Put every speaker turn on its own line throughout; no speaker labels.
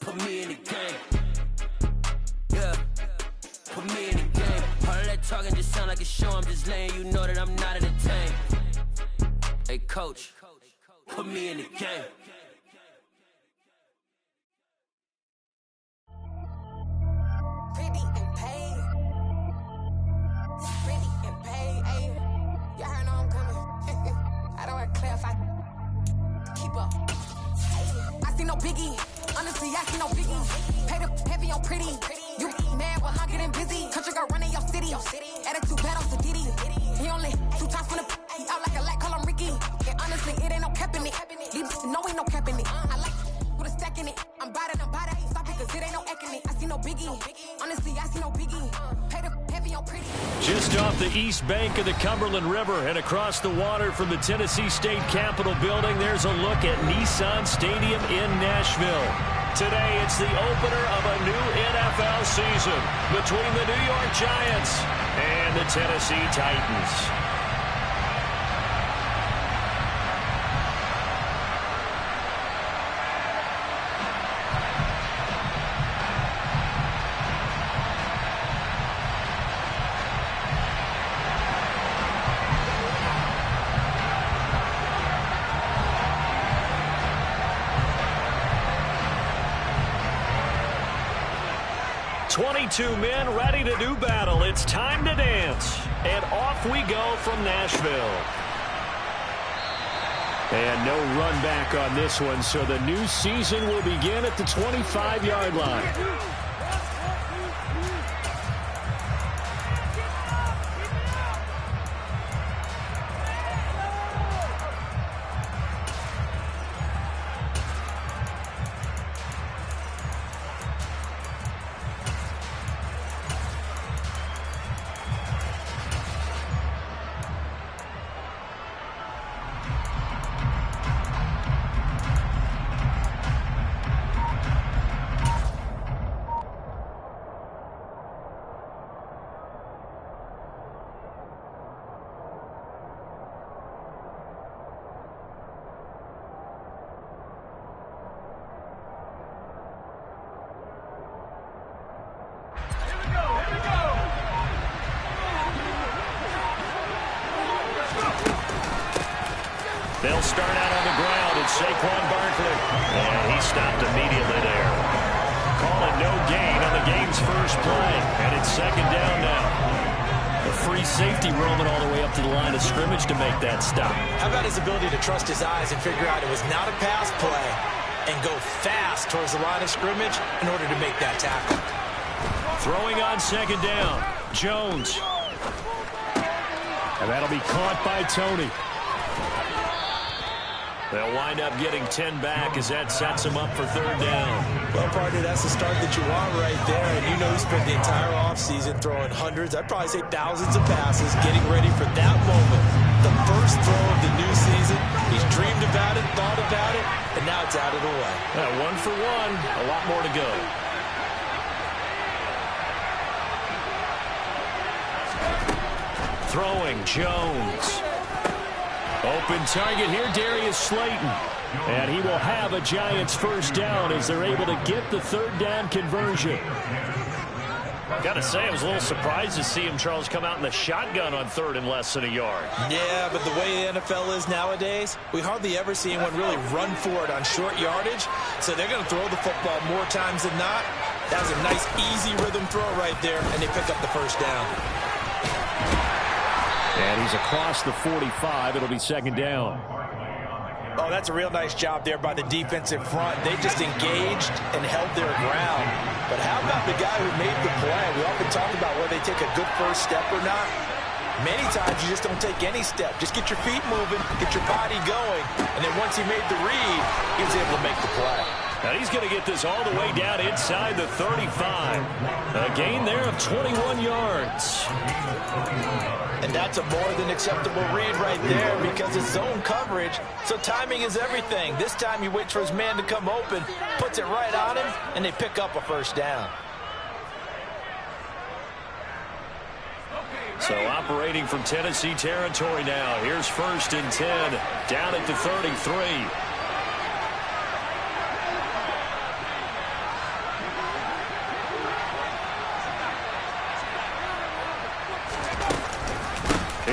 Put me in the game. Yeah. Put me in the game. All that talking just sound like a show. I'm just letting you know that I'm not entertained. Hey, coach. Put me in the game.
Pretty and paid. Pretty and paid. Ayy. Y'all heard know I'm coming. I don't want to clarify. Keep up. Ayy. I see no biggie. Honestly, I see no biggie. Paid up heavy on pretty. You mad, but I'm getting busy. Country girl running your city. Attitude bad on Sadiddy. He only 2 times from the. He out like a light, call him Ricky. And honestly, it ain't no cap in it. These know ain't no cap in it. I like with a stack in it. I'm about it, ain't stop it, cause it ain't no acting it. I see no biggie. Honestly, I see no biggie. Paid up heavy on pretty.
Just off the east bank of the Cumberland River and across the water from the Tennessee State Capitol building, there's a look at Nissan Stadium in Nashville. Today, it's the opener of a new NFL season between the New York Giants and the Tennessee Titans. 22 men ready to do battle. It's time to dance. And off we go from Nashville. And no run back on this one, so the new season will begin at the 25-yard line. They'll start out on the ground. It's Saquon Barkley. And he stopped immediately there. Call it no gain on the game's first play. And it's second down now. A free safety roaming all the way up to the line of scrimmage to make that stop.
How about his ability to trust his eyes and figure out it was not a pass play and go fast towards the line of scrimmage in order to make that tackle.
Throwing on second down. Jones. And that'll be caught by Tony. They'll wind up getting 10 back as that sets them up for third down.
Well, partner, that's the start that you want right there. And you know he spent the entire offseason throwing hundreds, I'd probably say thousands of passes, getting ready for that moment. The first throw of the new season. He's dreamed about it, thought about it, and now it's out of the way.
1 for 1, a lot more to go. Throwing, Jones. Open target here, Darius Slayton. And he will have a Giants first down as they're able to get the third down conversion. Got to say, I was a little surprised to see him, Charles, come out in the shotgun on third and less than a yard.
Yeah, but the way the NFL is nowadays, we hardly ever see anyone really run for it on short yardage. So they're going to throw the football more times than not. That was a nice, easy rhythm throw right there, and they pick up the first down.
And he's across the 45. It'll be second down.
Oh, that's a real nice job there by the defensive front. They just engaged and held their ground. But how about the guy who made the play? We often talk about whether they take a good first step or not. Many times you just don't take any step. Just get your feet moving, get your body going. And then once he made the read, he was able to make the play.
Now he's going to get this all the way down inside the 35. A gain there of 21 yards.
And that's a more than acceptable read right there because it's zone coverage. So timing is everything. This time he waits for his man to come open, puts it right on him, and they pick up a first down.
So operating from Tennessee territory now. Here's first and 10 down at the 33.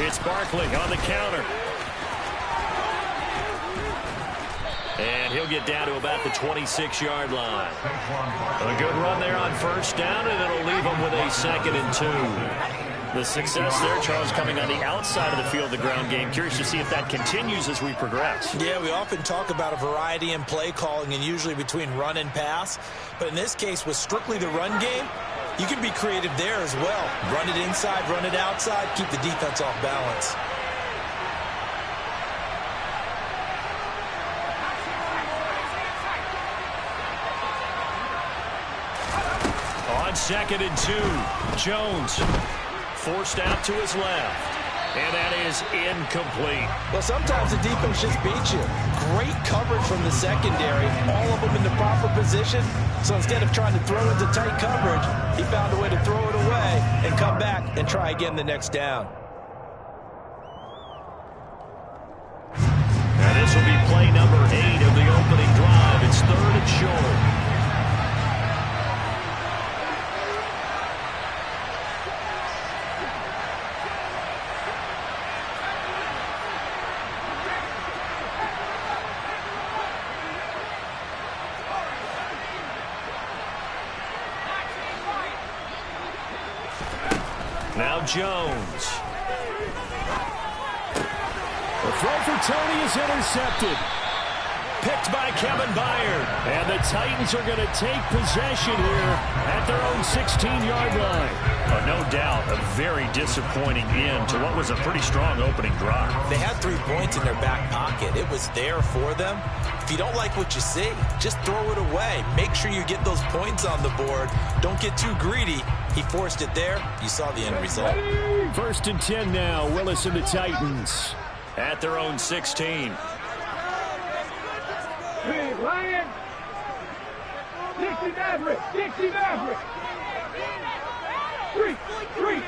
It's Barkley on the counter. And he'll get down to about the 26-yard line. A good run there on first down, and it'll leave him with a 2nd and 2. The success there, Charles, coming on the outside of the field, the ground game. Curious to see if that continues as we progress.
Yeah, we often talk about a variety in play calling and usually between run and pass. But in this case, with strictly the run game, you can be creative there as well. Run it inside, run it outside, keep the defense off balance.
On 2nd and 2, Jones forced out to his left. And that is incomplete.
Well, sometimes the defense just beats you. Great coverage from the secondary. All of them in the proper position. So instead of trying to throw into tight coverage, he found a way to throw it away and come back and try again the next down.
Now this will be play number 8 of the opening drive. It's 3rd and short. Now Jones. The throw for Tony is intercepted. Picked by Kevin Byard. And the Titans are going to take possession here at their own 16-yard line. No doubt a very disappointing end to what was a pretty strong opening drive.
They had 3 points in their back pocket. It was there for them. If you don't like what you see, just throw it away. Make sure you get those points on the board. Don't get too greedy. He forced it there. You saw the end result.
1st and 10 now. Willis and the Titans at their own 16.
Ryan. Dixie Maverick. Dixie Maverick. 3.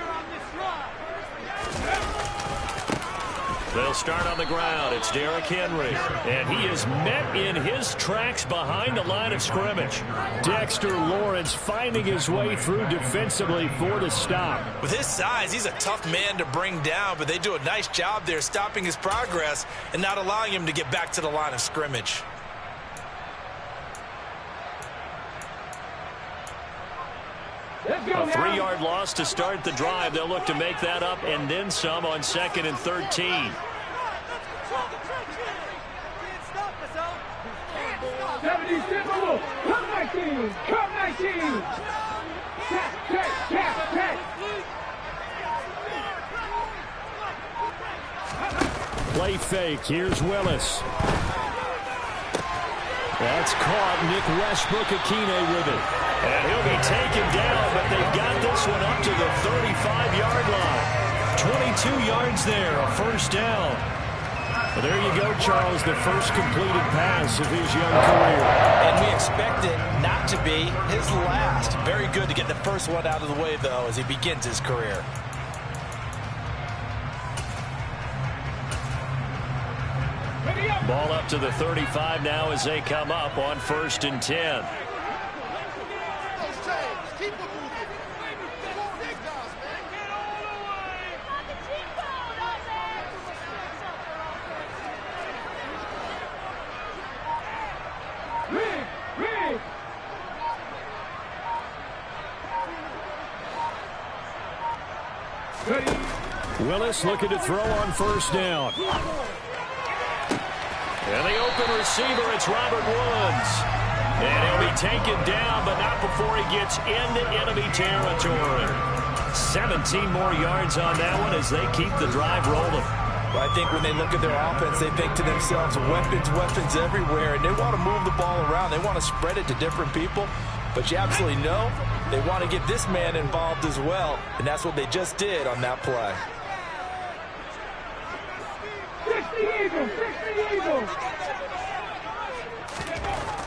They'll start on the ground. It's Derrick Henry. And he is met in his tracks behind the line of scrimmage. Dexter Lawrence finding his way through defensively for the stop.
With his size, he's a tough man to bring down, but they do a nice job there stopping his progress and not allowing him to get back to the line of scrimmage.
A 3-yard loss to start the drive. They'll look to make that up and then some on 2nd and 13.
76 Come 19. Come 19. Tap.
Play fake. Here's Willis. That's caught. Nick Westbrook-Akine with it. And he'll be taken down, but they've got this one up to the 35-yard line. 22 yards there, a 1st down. Well, there you go, Charles, the first completed pass of his young career.
And we expect it not to be his last. Very good to get the first one out of the way, though, as he begins his career.
Ball up to the 35 now as they come up on 1st and 10. Willis looking to throw on 1st down. And the open receiver, it's Robert Woods. And he'll be taken down, but not before he gets into enemy territory. 17 more yards on that one as they keep the drive rolling.
Well, I think when they look at their offense, they think to themselves, weapons everywhere, and they want to move the ball around. They want to spread it to different people. But you absolutely know they want to get this man involved as well, and that's what they just did on that play.
60 Eagles.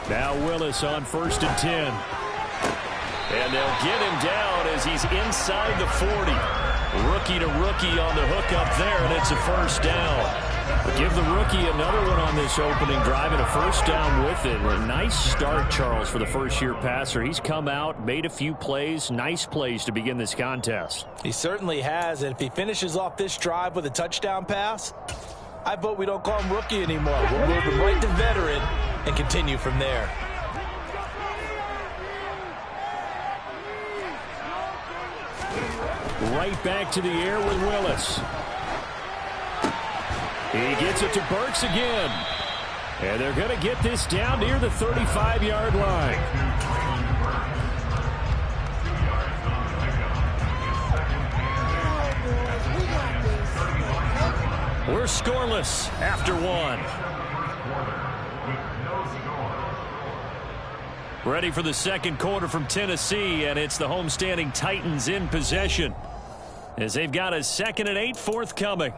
Now Willis on 1st and 10. And they'll get him down as he's inside the 40. Rookie to rookie on the hook up there, and it's a first down. But give the rookie another one on this opening drive and a first down with it. A nice start, Charles, for the first-year passer. He's come out, made a few plays, nice plays to begin this contest.
He certainly has, and if he finishes off this drive with a touchdown pass, I vote we don't call him rookie anymore. We'll move him right to veteran and continue from there.
Right back to the air with Willis. He gets it to Burks again. And they're going to get this down near the 35-yard line. We're scoreless after one. Ready for the second quarter from Tennessee, and it's the homestanding Titans in possession as they've got a 2nd and 8 forthcoming.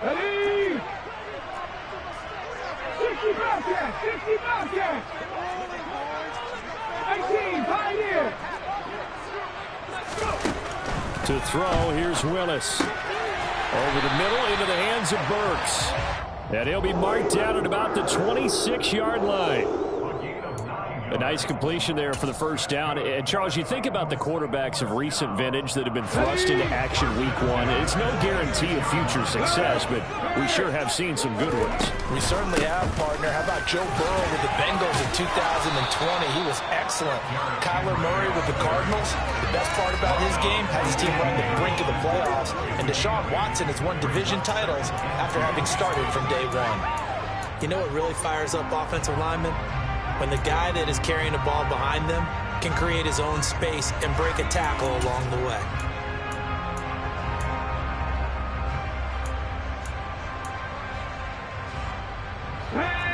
Ready? 60 Bobcats! 60 Bobcats! 19, Pioneer!
To throw, here's Willis. Over the middle, into the hands of Burks. And he'll be marked down at about the 26-yard line. A nice completion there for the first down. And, Charles, you think about the quarterbacks of recent vintage that have been thrust into action week one. It's no guarantee of future success, but we sure have seen some good ones.
We certainly have, partner. How about Joe Burrow with the Bengals in 2020? He was excellent. Kyler Murray with the Cardinals. The best part about his game, had his team run the brink of the playoffs. And Deshaun Watson has won division titles after having started from day one. You know what really fires up offensive linemen? When the guy that is carrying the ball behind them can create his own space and break a tackle along the way.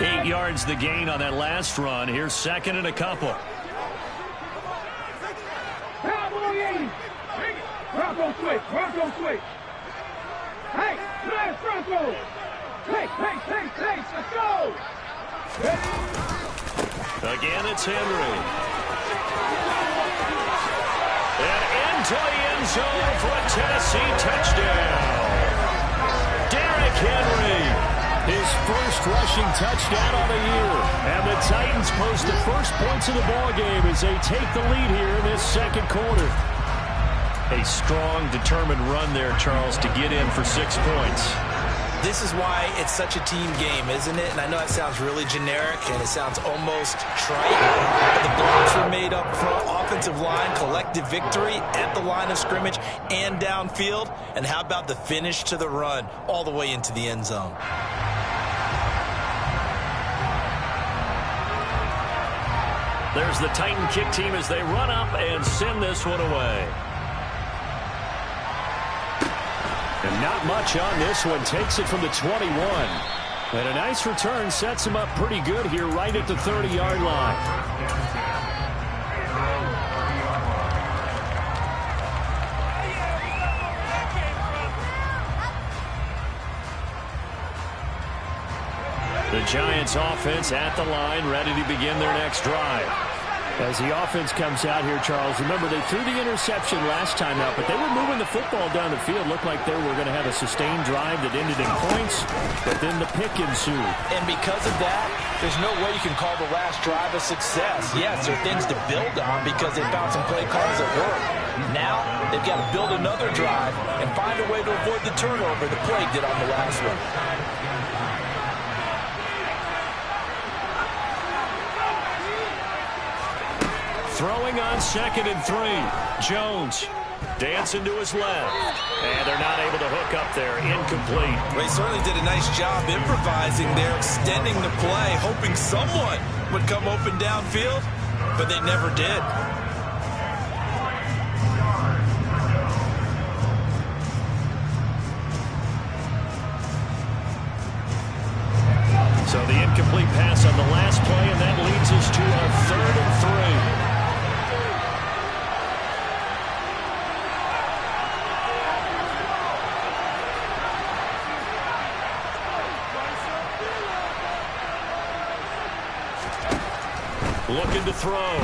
Eight yards the gain on that last run. Here's second and a couple.
Cowboy 80! Bronco switch! Bronco switch! Hey! Smash Bronco! Hey! Let's go! Ready?
Again, it's Henry. And into the end zone for a Tennessee touchdown. Derrick Henry, his first rushing touchdown of the year. And the Titans post the first points of the ballgame as they take the lead here in this second quarter. A strong, determined run there, Charles, to get in for 6 points.
This is why it's such a team game, isn't it? And I know that sounds really generic and it sounds almost trite. But the blocks were made up front, offensive line, collective victory at the line of scrimmage and downfield. And how about the finish to the run all the way into the end zone?
There's the Titan kick team as they run up and send this one away. And not much on this one. Takes it from the 21. And a nice return sets him up pretty good here right at the 30-yard line. The Giants offense at the line, ready to begin their next drive. As the offense comes out here, Charles, remember they threw the interception last time out, but they were moving the football down the field. Looked like they were going to have a sustained drive that ended in points, but then the pick ensued.
And because of that, there's no way you can call the last drive a success. Yes, there are things to build on because they found some play calls that work. Now, they've got to build another drive and find a way to avoid the turnover the play did on the last one.
Throwing on 2nd and 3. Jones dancing to his left. And they're not able to hook up there. Incomplete.
They certainly did a nice job improvising there, extending the play, hoping someone would come open downfield, but they never did.
So the incomplete pass on the last play, and that leads us to a 3rd and 3. Looking to throw.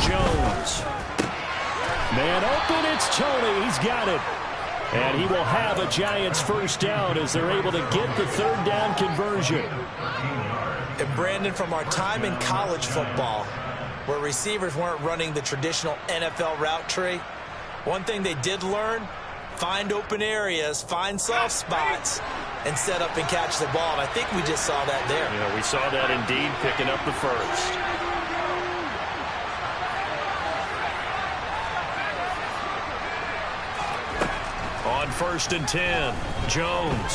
Jones. Man open, it's Tony. He's got it. And he will have a Giants first down as they're able to get the third down conversion.
And Brandon, from our time in college football, where receivers weren't running the traditional NFL route tree, one thing they did learn, find open areas, find soft spots, and set up and catch the ball. And I think we just saw that there.
Yeah, we saw that indeed, picking up the first. On 1st and 10, Jones.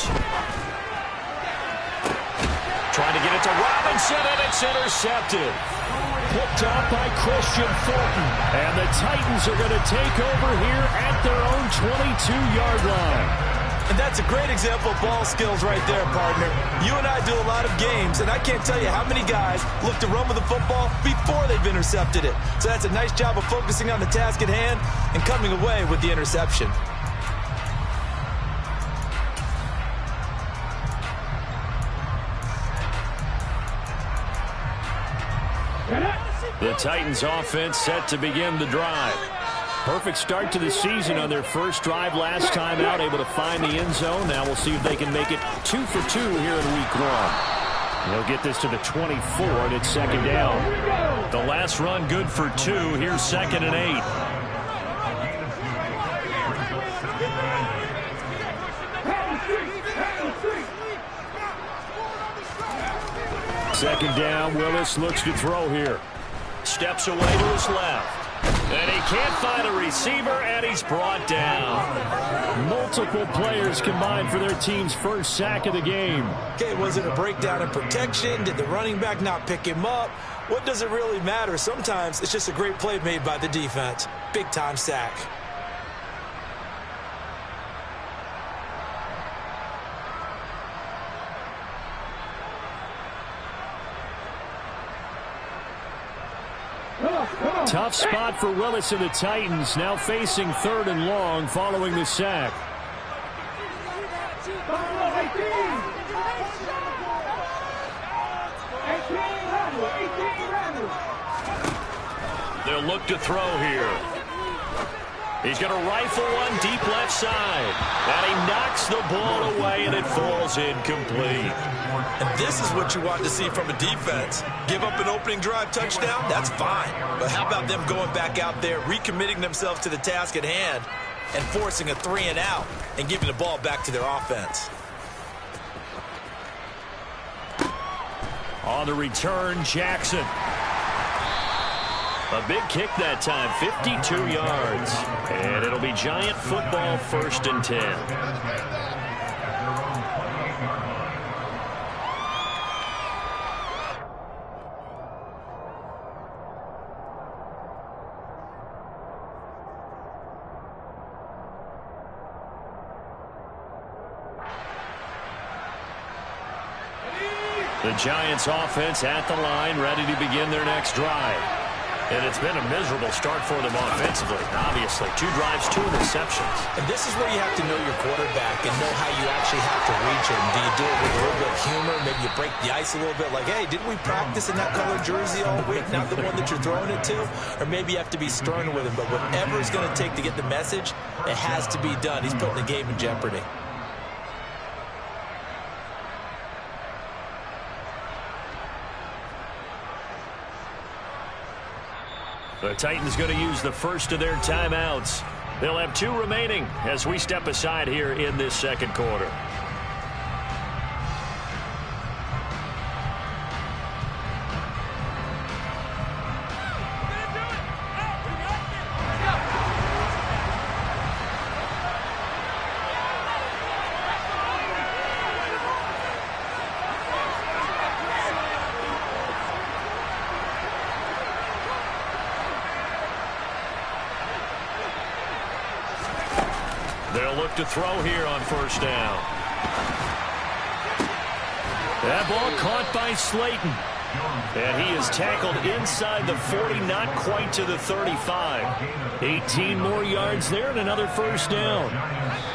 Trying to get it to Robinson, and it's intercepted. Picked off by Christian Fulton. And the Titans are going to take over here at their own 22-yard line.
And that's a great example of ball skills right there, partner. You and I do a lot of games, and I can't tell you how many guys look to run with the football before they've intercepted it. So that's a nice job of focusing on the task at hand and coming away with the interception.
The Titans offense set to begin the drive. Perfect start to the season on their first drive last time out, able to find the end zone. Now we'll see if they can make it 2 for 2 here in week 1. They'll get this to the 24, and it's second down. The last run good for 2. Here's 2nd and 8. Second down, Willis looks to throw here. Steps away to his left. And he can't find a receiver, and he's brought down. Multiple players combined for their team's first sack of the game.
Okay, was it a breakdown in protection? Did the running back not pick him up? What does it really matter? Sometimes it's just a great play made by the defense. Big-time sack.
Tough spot for Willis and the Titans, now facing 3rd and long following the sack. They'll look to throw here. He's going to rifle one deep left side. And he knocks the ball away, and it falls incomplete.
And this is what you want to see from a defense. Give up an opening drive touchdown, that's fine. But how about them going back out there, recommitting themselves to the task at hand, and forcing a 3 and out, and giving the ball back to their offense.
On the return, Jackson. A big kick that time, 52 yards. And it'll be Giant football, 1st and 10. The Giants offense at the line, ready to begin their next drive. And it's been a miserable start for them offensively, obviously. 2 drives, 2 interceptions.
And this is where you have to know your quarterback and know how you actually have to reach him. Do you do it with a little bit of humor? Maybe you break the ice a little bit like, hey, didn't we practice in that colored jersey all week? Not the one that you're throwing it to? Or maybe you have to be stern with him. But whatever it's going to take to get the message, it has to be done. He's putting the game in jeopardy.
The Titans going to use the first of their timeouts. They'll have 2 remaining as we step aside here in this second quarter. They'll look to throw here on 1st down. That ball caught by Slayton. And he is tackled inside the 40, not quite to the 35. 18 more yards there and another first down.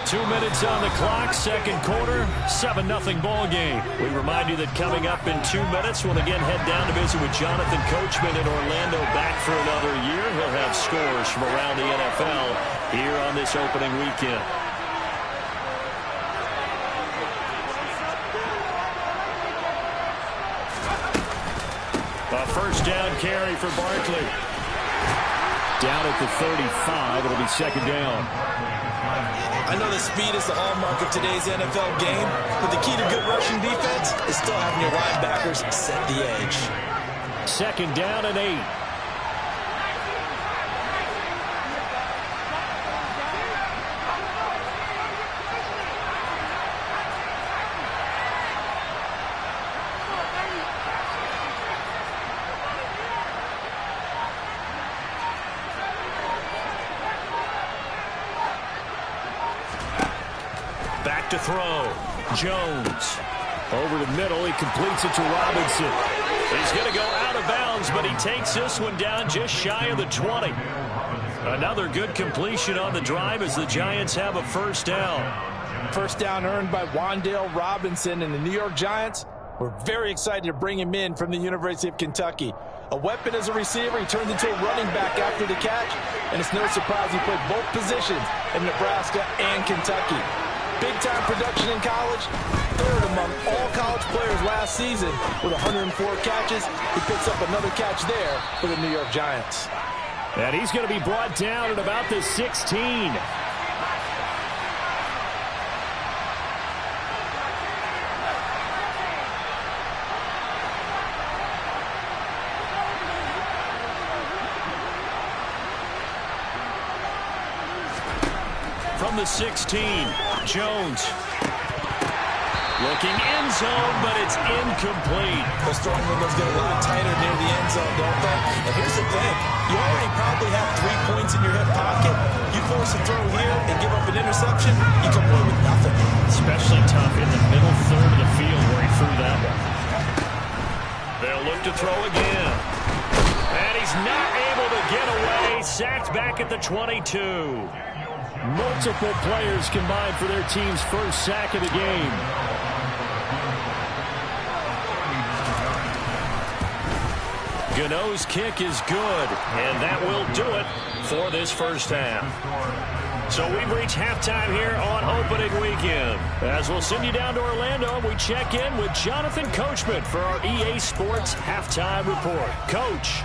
2 minutes on the clock, second quarter, 7-0 ball game. We remind you that coming up in 2 minutes, we'll again head down to visit with Jonathan Coachman in Orlando, back for another year. He'll have scores from around the NFL here on this opening weekend. A first down carry for Barkley. Down at the 35, it'll be second down.
I know the speed is the hallmark of today's NFL game, but the key to good rushing defense is still having your linebackers set the edge.
Second down and 8. Back to throw. Jones. Over the middle. He completes it to Robinson. He's going to go out of bounds, but he takes this one down just shy of the 20. Another good completion on the drive as the Giants have a first down.
First down earned by Wan'Dale Robinson, and the New York Giants were very excited to bring him in from the University of Kentucky. A weapon as a receiver, he turned into a running back after the catch, and it's no surprise he played both positions in Nebraska and Kentucky. Big-time production in college, third among all college players last season with 104 catches. He picks up another catch there for the New York Giants.
And he's going to be brought down at about the 16. From the 16, Jones. Looking end zone, but it's incomplete.
Those throwing windows get a lot tighter near the end zone, don't they? And here's the thing. You already probably have 3 points in your hip pocket. You force a throw here and give up an interception, you come away with nothing.
Especially tough in the middle third of the field where he threw that one. They'll look to throw again. And he's not able to get away. Sacked back at the 22. Multiple players combined for their team's first sack of the game. Gano's kick is good, and that will do it for this first half. So we've reached halftime here on opening weekend. As we'll send you down to Orlando, we check in with Jonathan Coachman for our EA Sports Halftime Report. Coach.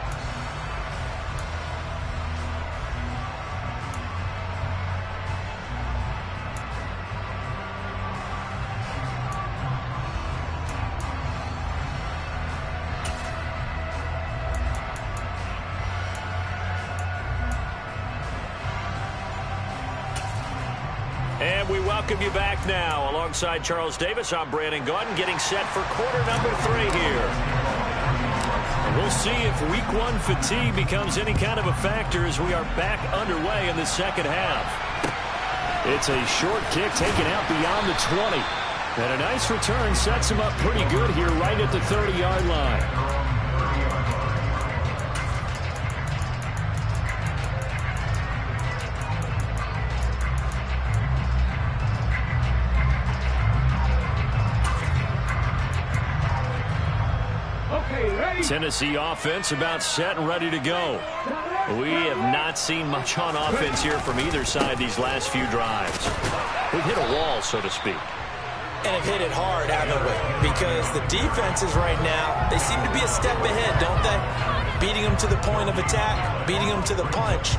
And we welcome you back now. Alongside Charles Davis, I'm Brandon Gordon, getting set for quarter number 3 here. And we'll see if week 1 fatigue becomes any kind of a factor as we are back underway in the second half. It's a short kick taken out beyond the 20. And a nice return sets him up pretty good here right at the 30-yard line. Tennessee offense about set and ready to go. We have not seen much on offense here from either side these last few drives. We've hit a wall, so to speak.
And have hit it hard, haven't we? Because the defenses right now, they seem to be a step ahead, don't they? Beating them to the point of attack, beating them to the punch.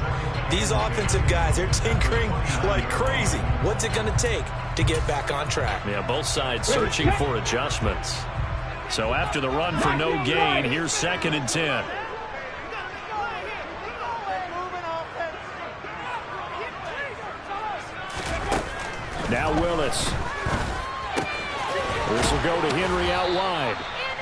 These offensive guys, they're tinkering like crazy. What's it going to take to get back on track?
Yeah, both sides searching for adjustments. So after the run for no gain, here's 2nd and 10. Now Willis. This will go to Henry out wide.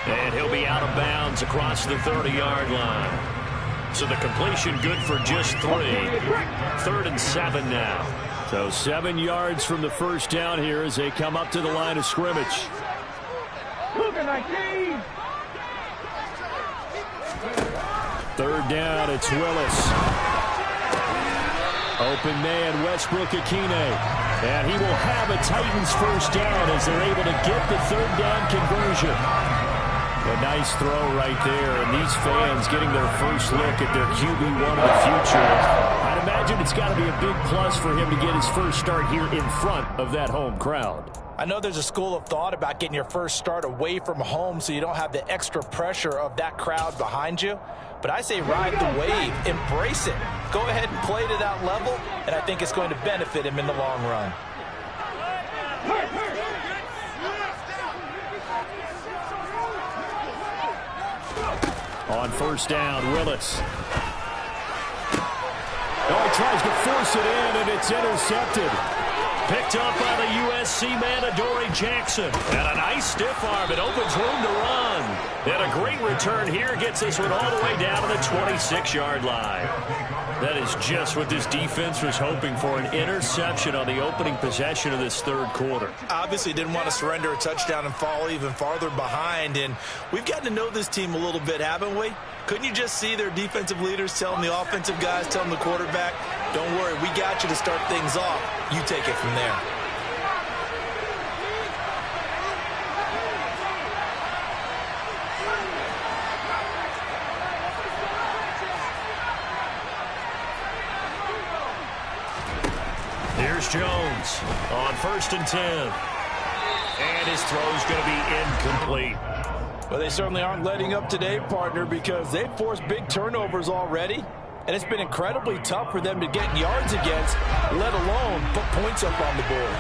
And he'll be out of bounds across the 30-yard line. So the completion good for just 3. 3rd and 7 now. So 7 yards from the first down here as they come up to the line of scrimmage.
Cougar 19.
Third down, it's Willis. Open man, Westbrook Akine. And he will have a Titans first down as they're able to get the third down conversion. A nice throw right there, and these fans getting their first look at their QB1 of the future. I'd imagine it's got to be a big plus for him to get his first start here in front of that home crowd.
I know there's a school of thought about getting your first start away from home so you don't have the extra pressure of that crowd behind you. But I say ride the wave, embrace it. Go ahead and play to that level, and I think it's going to benefit him in the long run.
On first down, Willis. Oh, he tries to force it in, and it's intercepted. Picked up by the USC man, Adoree Jackson. And a nice stiff arm. It opens room to run. And a great return here gets this one all the way down to the 26-yard line. That is just what this defense was hoping for, an interception on the opening possession of this third quarter.
Obviously didn't want to surrender a touchdown and fall even farther behind. And we've gotten to know this team a little bit, haven't we? Couldn't you just see their defensive leaders telling the offensive guys, telling the quarterback, don't worry, we got you to start things off. You take it from there.
Here's Jones on 1st and 10. And his throw's going to be incomplete.
Well, they certainly aren't letting up today, partner, because they've forced big turnovers already. And it's been incredibly tough for them to get yards against, let alone put points up on the board.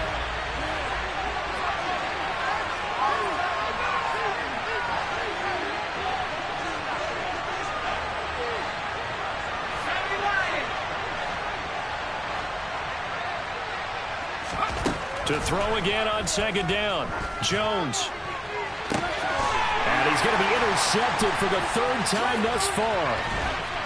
To throw again on 2nd down. Jones. And he's going to be intercepted for the 3rd time thus far.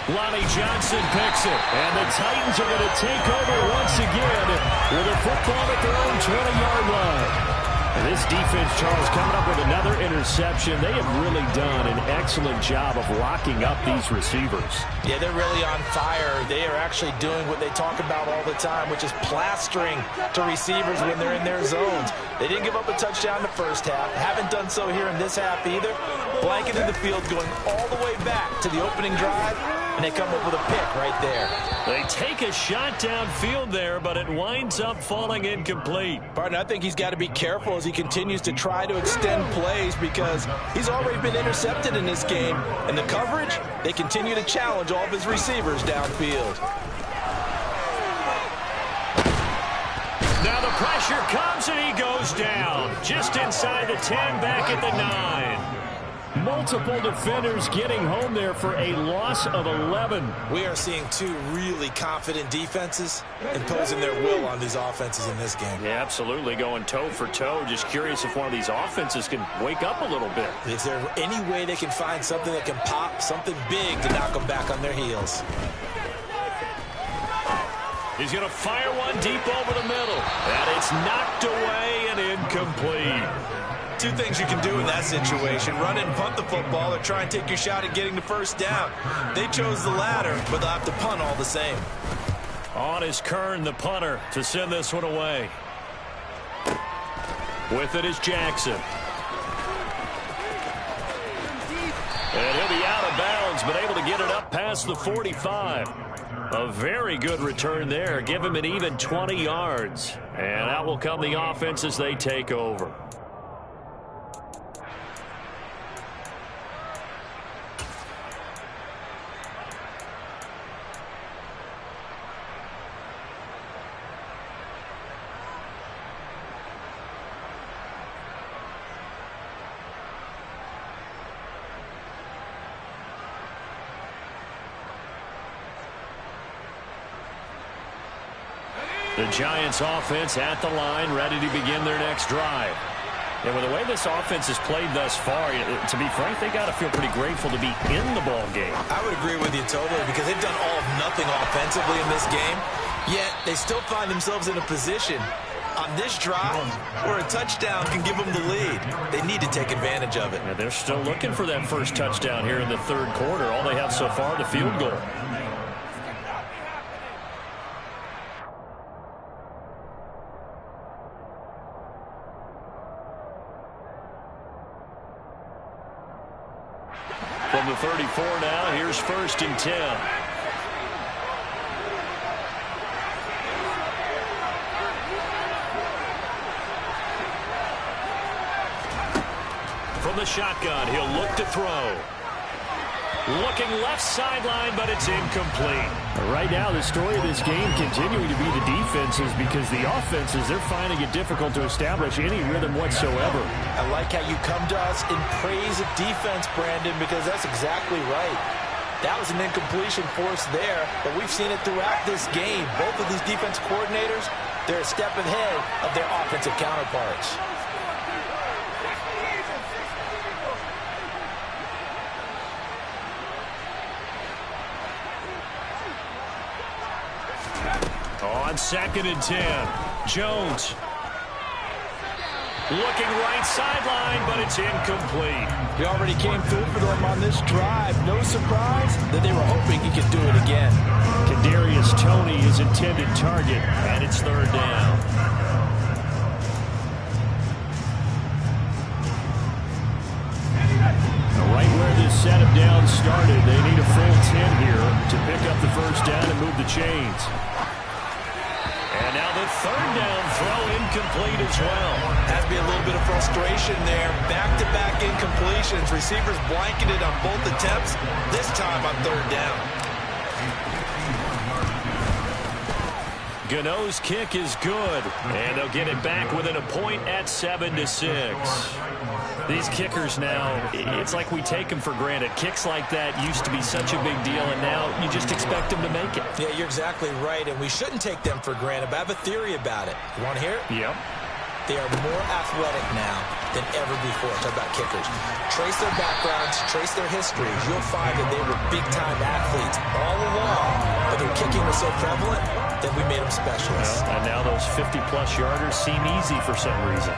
Lonnie Johnson picks it. And the Titans are going to take over once again with a football at their own 20-yard line. And this defense, Charles, coming up with another interception. They have really done an excellent job of locking up these receivers.
Yeah, they're really on fire. They are actually doing what they talk about all the time, which is plastering to receivers when they're in their zones. They didn't give up a touchdown in the first half. Haven't done so here in this half either. Blanketing the field, going all the way back to the opening drive, and they come up with a pick right there.
They take a shot downfield there, but it winds up falling incomplete.
Partner, I think he's got to be careful as he continues to try to extend plays because he's already been intercepted in this game. And the coverage, they continue to challenge all of his receivers downfield.
Now the pressure comes and he goes down. Just inside the 10, back at the 9. Multiple defenders getting home there for a loss of 11.
We are seeing two really confident defenses imposing their will on these offenses in this game.
Yeah, absolutely, going toe for toe. Just curious if one of these offenses can wake up a little bit.
Is there any way they can find something that can pop, something big to knock them back on their heels?
He's going to fire one deep over the middle. And it's knocked away and incomplete.
Two things you can do in that situation: run it and punt the football, or try and take your shot at getting the first down. They chose the latter, but they'll have to punt all the same.
On is Kern, the punter, to send this one away. With it is Jackson. And he'll be out of bounds, but able to get it up past the 45. A very good return there. Give him an even 20 yards. And out will come the offense as they take over. The Giants offense at the line, ready to begin their next drive. And with the way this offense has played thus far, to be frank, they got to feel pretty grateful to be in the ball game.
I would agree with you totally, because they've done all of nothing offensively in this game, yet they still find themselves in a position On this drive, where a touchdown can give them the lead, they need to take advantage of it.
And they're still looking for that first touchdown here in the third quarter. All they have so far, the field goal. From the 34 now, here's 1st and 10. From the shotgun, he'll look to throw. Looking left sideline, but it's incomplete. Right now, the story of this game continuing to be the defenses, because the offenses, they're finding it difficult to establish any rhythm whatsoever.
I like how you come to us in praise of defense, Brandon, because that's exactly right. That was an incompletion for us there, but we've seen it throughout this game. Both of these defense coordinators, they're a step ahead of their offensive counterparts. On 2nd and 10, Jones. Looking right sideline, but it's incomplete. He already came through for them on this drive. No surprise that they were hoping he could do it again.
Kadarius Toney is intended target, and it's 3rd down. Right where this setup down started, they need a full 10 here to pick up the first down and move the chains. And now the 3rd down throw incomplete as well.
Has to be a little bit of frustration there. Back-to-back incompletions. Receivers blanketed on both attempts, this time on 3rd down.
Gano's kick is good, and they'll get it back within a point at 7-6. These kickers now, it's like we take them for granted. Kicks like that used to be such a big deal, and now you just expect them to make it.
Yeah, you're exactly right, and we shouldn't take them for granted, but I have a theory about it. You want to hear it?
Yep.
They are more athletic now than ever before. Talk about kickers. Trace their backgrounds, trace their histories. You'll find that they were big-time athletes all along, but their kicking was so prevalent that we made them specialists.
Well, and now those 50-plus yarders seem easy for some reason.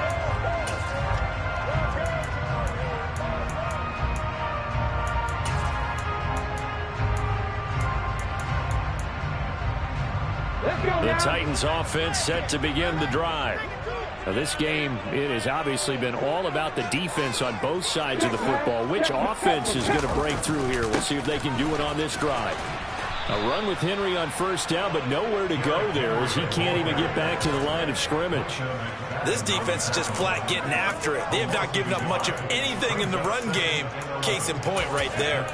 The Titans offense set to begin the drive. Now this game, it has obviously been all about the defense on both sides of the football. Which offense is going to break through here? We'll see if they can do it on this drive. A run with Henry on 1st down, but nowhere to go there as he can't even get back to the line of scrimmage.
This defense is just flat getting after it. They have not given up much of anything in the run game. Case in point right there.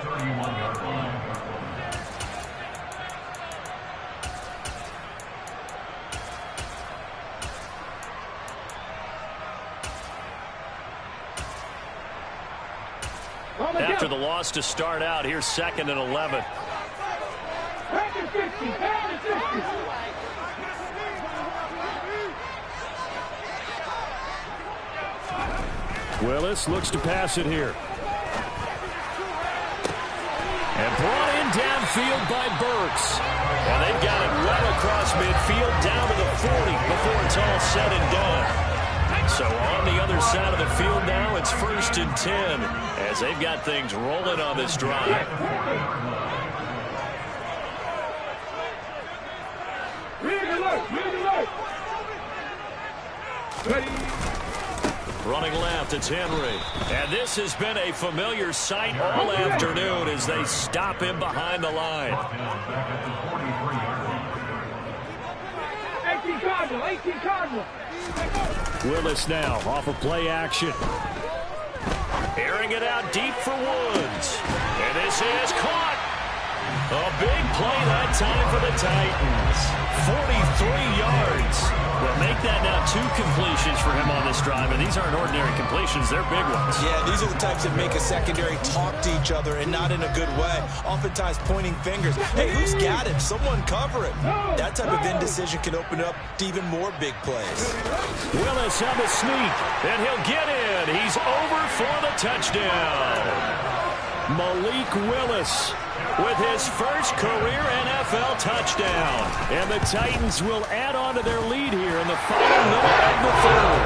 After the loss to start out, here's 2nd and 11. Willis looks to pass it here. And brought in downfield by Burks. And they've got it well across midfield down to the 40 before it's all said and done. So on the other side of the field now, it's 1st and 10 as they've got things rolling on this drive. Running left, it's Henry. And this has been a familiar sight all afternoon as they stop him behind the line.
18 Cardinal, 18 Cardinal.
Willis now off of play action. Airing it out deep for Woods. And this is caught. A big play that time for the Titans. 43 yards. Well, make that now 2 completions for him on this drive. And these aren't ordinary completions. They're big ones.
Yeah, these are the types that make a secondary talk to each other and not in a good way. Oftentimes pointing fingers. Hey, who's got him? Someone cover him. That type of indecision can open up to even more big plays.
Willis on the sneak. And he'll get in. He's over for the touchdown. Malik Willis with his first career NFL touchdown. And the Titans will add on to their lead here in the final minute of the third.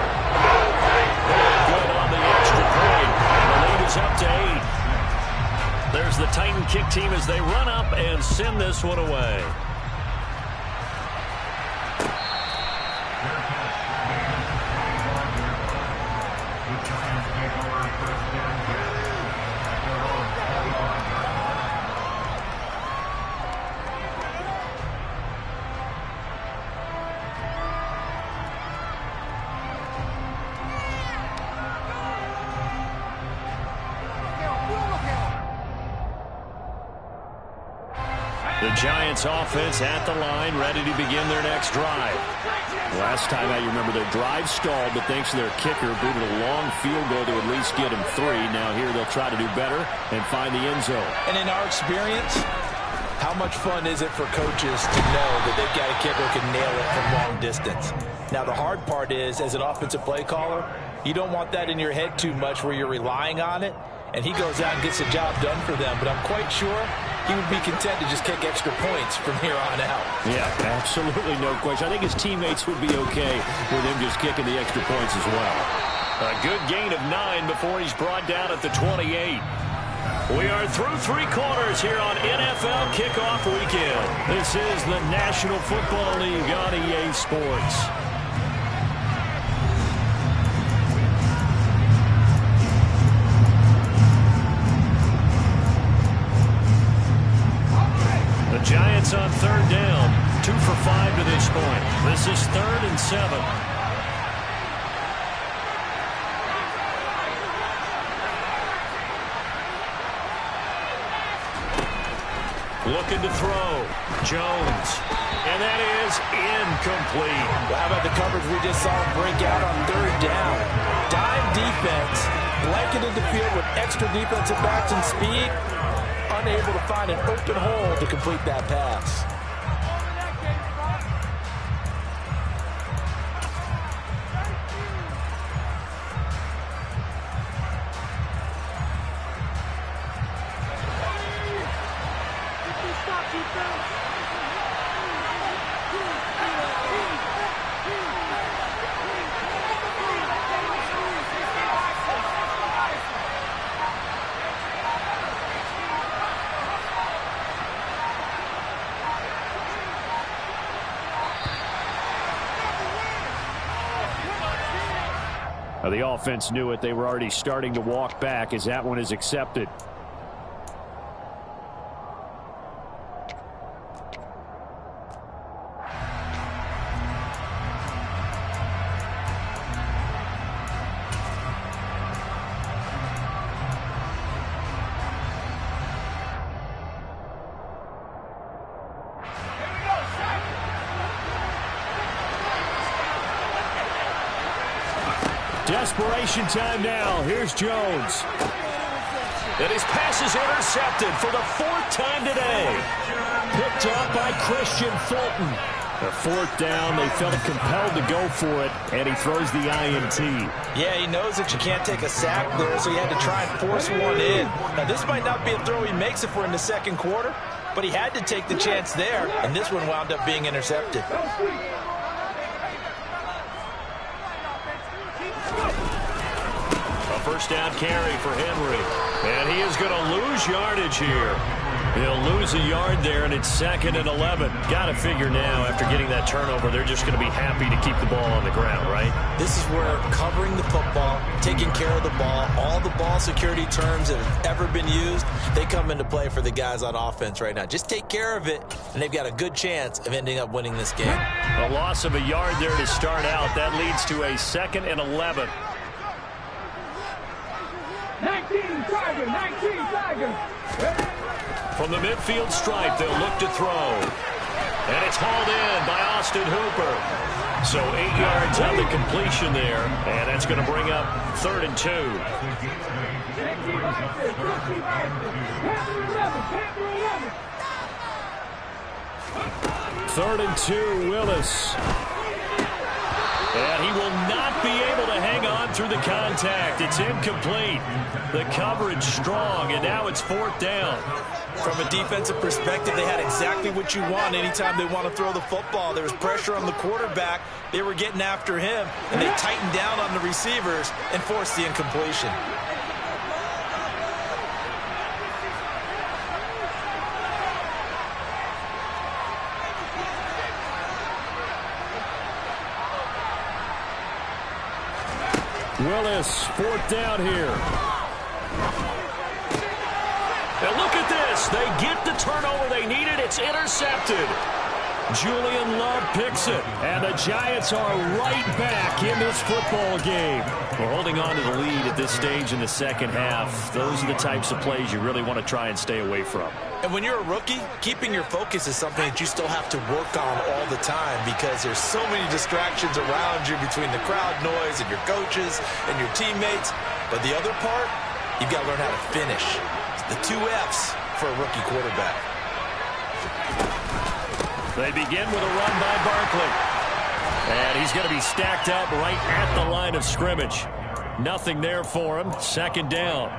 Good on the extra point. And the lead is up to 8. There's the Titan kick team as they run up and send this one away. The Giants offense at the line, ready to begin their next drive. Last time I remember their drive stalled, but thanks to their kicker, booted a long field goal to at least get them 3. Now here they'll try to do better and find the end zone.
And in our experience, how much fun is it for coaches to know that they've got a kicker who can nail it from long distance? Now the hard part is, as an offensive play caller, you don't want that in your head too much where you're relying on it, and he goes out and gets the job done for them. But I'm quite sure he would be content to just kick extra points from here on out.
Yeah, absolutely no question. I think his teammates would be okay with him just kicking the extra points as well. A good gain of 9 before he's brought down at the 28. We are through 3 quarters here on NFL Kickoff Weekend. This is the National Football League on EA Sports. Giants on 3rd down, 2 for 5 to this point. This is 3rd and 7. Looking to throw. Jones. And that is incomplete.
Well, how about the coverage we just saw him break out on 3rd down? Dime defense, blanketed the field with extra defensive backs and speed. Unable to find an open hole to complete that pass.
The offense knew it. They were already starting to walk back as that one is accepted. Desperation time now. Here's Jones. And his pass is intercepted for the 4th time today. Picked up by Christian Fulton. The 4th down, they felt compelled to go for it, and he throws the INT.
Yeah, he knows that you can't take a sack there, so he had to try and force one in. Now, this might not be a throw he makes if we're in the 2nd quarter, but he had to take the chance there, and this one wound up being intercepted.
First down carry for Henry. And he is going to lose yardage here. He'll lose a yard there, and it's 2nd and 11. Got to figure now, after getting that turnover, they're just going to be happy to keep the ball on the ground, right?
This is where covering the football, taking care of the ball, all the ball security terms that have ever been used, they come into play for the guys on offense right now. Just take care of it, and they've got a good chance of ending up winning this game.
A loss of a yard there to start out. That leads to a 2nd and 11.
19 Tiger.
From the midfield stripe, they'll look to throw. And it's hauled in by Austin Hooper. So 8 yards on the completion there. And that's going to bring up 3rd and 2. 3rd and 2, Willis. And he will not be able to hang on through the contact. It's incomplete. The coverage strong, and now it's 4th down.
From a defensive perspective, they had exactly what you want anytime they want to throw the football. There was pressure on the quarterback. They were getting after him, and they tightened down on the receivers and forced the incompletion.
Willis, 4th down here. And look at this. They get the turnover they needed. It's intercepted. Julian Love picks it. And the Giants are right back in this football game. We're holding on to the lead at this stage in the second half. Those are the types of plays you really want to try and stay away from.
And when you're a rookie, keeping your focus is something that you still have to work on all the time because there's so many distractions around you between the crowd noise and your coaches and your teammates. But the other part, you've got to learn how to finish. It's the 2 F's for a rookie quarterback.
They begin with a run by Barkley. And he's going to be stacked up right at the line of scrimmage. Nothing there for him. 2nd down.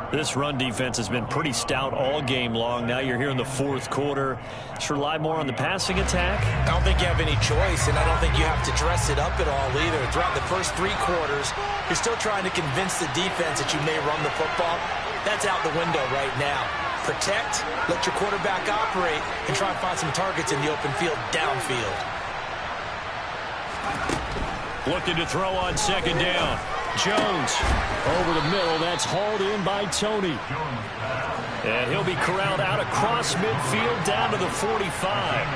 This run defense has been pretty stout all game long. Now you're here in the 4th quarter. Just rely more on the passing attack.
I don't think you have any choice, and I don't think you have to dress it up at all either. Throughout the first 3 quarters, you're still trying to convince the defense that you may run the football. That's out the window right now. Protect, let your quarterback operate, and try and find some targets in the open field downfield.
Looking to throw on 2nd down. Jones over the middle. That's hauled in by Tony. And he'll be corralled out across midfield down to the 45.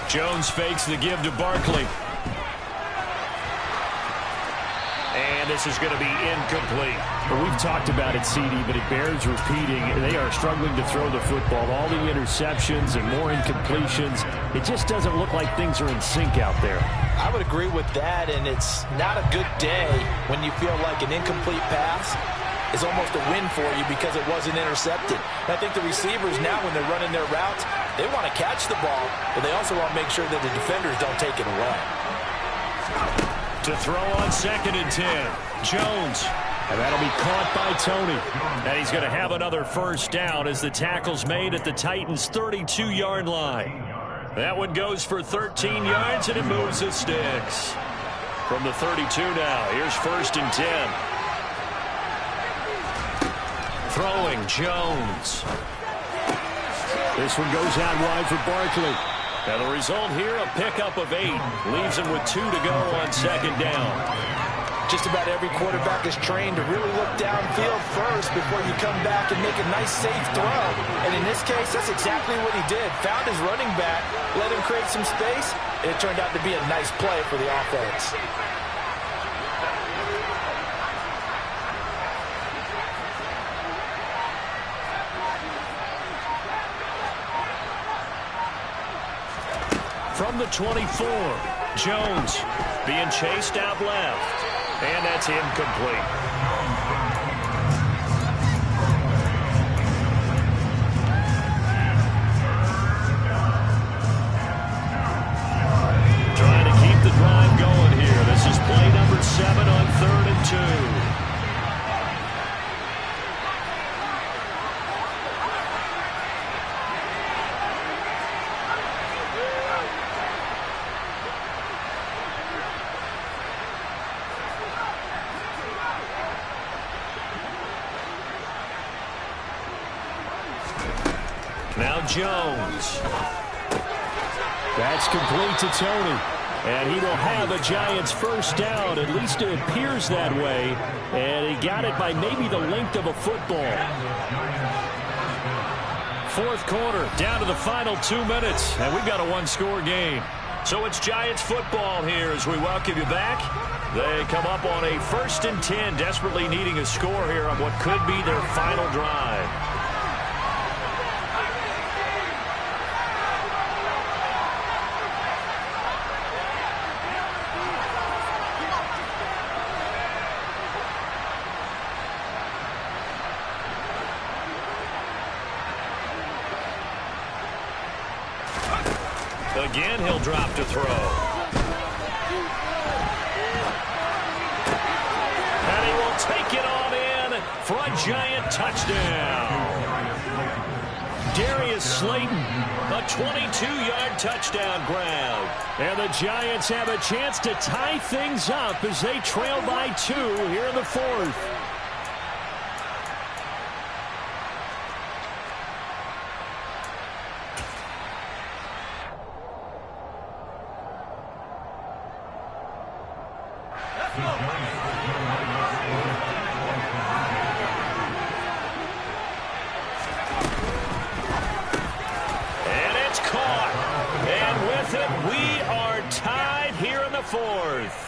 Jones fakes the give to Barkley. And this is going to be incomplete.
Well, we've talked about it, CD, but it bears repeating. They are struggling to throw the football. All the interceptions and more incompletions. It just doesn't look like things are in sync out there.
I would agree with that, and it's not a good day when you feel like an incomplete pass is almost a win for you because it wasn't intercepted. And I think the receivers now, when they're running their routes, they want to catch the ball, but they also want to make sure that the defenders don't take it away.
To throw on 2nd and 10. Jones.
And that'll be caught by Tony.
And he's going to have another 1st down as the tackle's made at the Titans' 32-yard line. That one goes for 13 yards, and it moves the sticks. From the 32 now, here's 1st and 10. Throwing Jones.
This one goes out wide for Barkley.
And the result here, a pickup of 8. Leaves him with 2 to go on 2nd down.
Just about every quarterback is trained to really look downfield first before you come back and make a nice, safe throw. And in this case, that's exactly what he did. Found his running back, let him create some space, and it turned out to be a nice play for the offense.
From the 24, Jones being chased out left. And that's incomplete. Trying to keep the drive going here. This is play number 7 on 3rd and 2. Now Jones.
That's complete to Tony. And he will have a Giants 1st down. At least it appears that way. And he got it by maybe the length of a football.
4th quarter, down to the final 2 minutes. And we've got a 1-score game. So it's Giants football here as we welcome you back. They come up on a 1st and 10, desperately needing a score here on what could be their final drive. Again, he'll drop to throw. And he will take it on in for a giant touchdown. Darius Slayton, a 22-yard touchdown grab. And the Giants have a chance to tie things up as they trail by 2 here in the 4th. And it's caught. And with it, we are tied here in the 4th.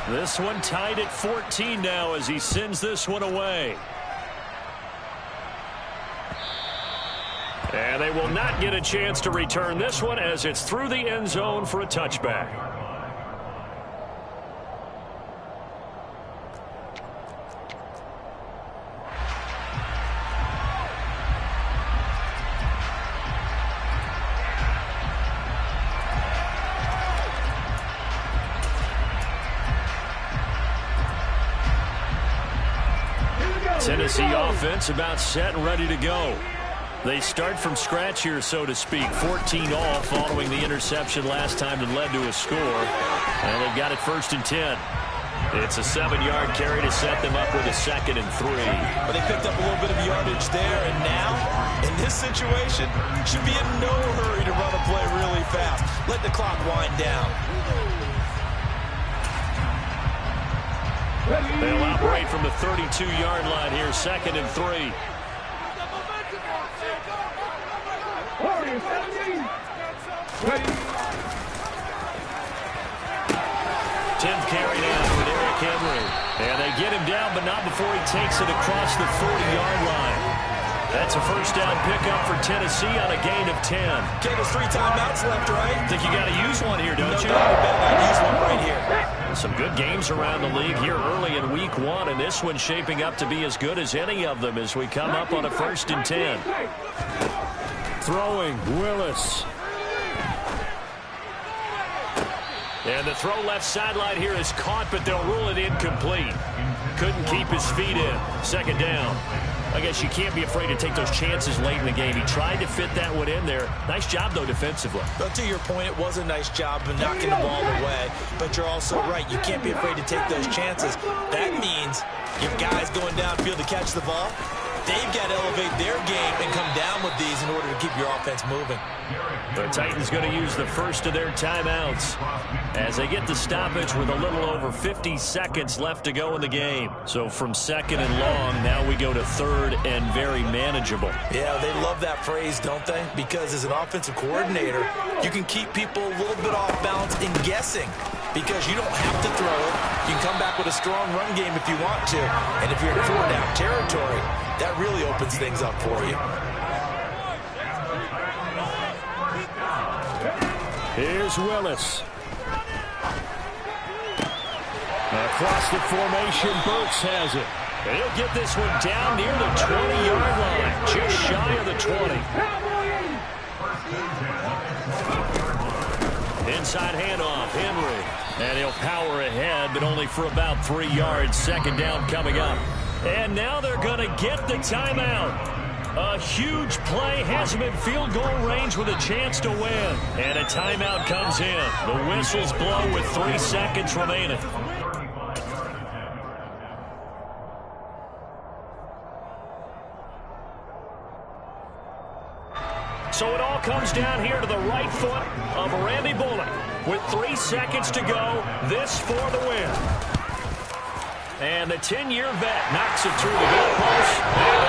This one tied at 14 now as he sends this one away. And they will not get a chance to return this one as it's through the end zone for a touchback. Tennessee offense about set and ready to go. They start from scratch here, so to speak. 14 all following the interception last time that led to a score. And they've got it 1st and 10. It's a 7-yard carry to set them up with a 2nd and 3.
But they picked up a little bit of yardage there, and now, in this situation, should be in no hurry to run a play really fast. Let the clock wind down.
They'll operate from the 32-yard line here, 2nd and 3. 10th carry down for Derrick Henry. And they get him down, but not before he takes it across the 40-yard line. That's a first down pickup for Tennessee on a gain of 10.
Okay, there's 3 timeouts left, right?
Think you got to use one here, don't you?
No doubt about it. Use one right here.
Some good games around the league here early in week 1, and this one's shaping up to be as good as any of them as we come up on a 1st and 10. Throwing, Willis. And the throw left sideline here is caught, but they'll rule it incomplete. Couldn't keep his feet in. 2nd down. I guess you can't be afraid to take those chances late in the game. He tried to fit that one in there. Nice job, though, defensively.
But to your point, it was a nice job of knocking the ball away. But you're also right. You can't be afraid to take those chances. That means your guys going downfield to catch the ball, they've got to elevate their game and come down with these in order to keep your offense moving.
The Titans going to use the first of their timeouts as they get the stoppage with a little over 50 seconds left to go in the game. So from 2nd and long, now we go to 3rd and very manageable.
Yeah, they love that phrase, don't they? Because as an offensive coordinator, you can keep people a little bit off balance in guessing because you don't have to throw it. You can come back with a strong run game if you want to. And if you're in 4-down territory, that really opens things up for you.
Here's Willis. Across the formation, Burks has it. And he'll get this one down near the 20-yard line, just shy of the 20. Inside handoff, Henry. And he'll power ahead, but only for about 3 yards. 2nd down coming up. And now they're going to get the timeout. A huge play has him in field goal range with a chance to win. And a timeout comes in. The whistles blow with 3 seconds remaining. So it all comes down here to the right foot of Randy Bullock. With 3 seconds to go, this for the win. And the 10-year vet knocks it through the goalpost.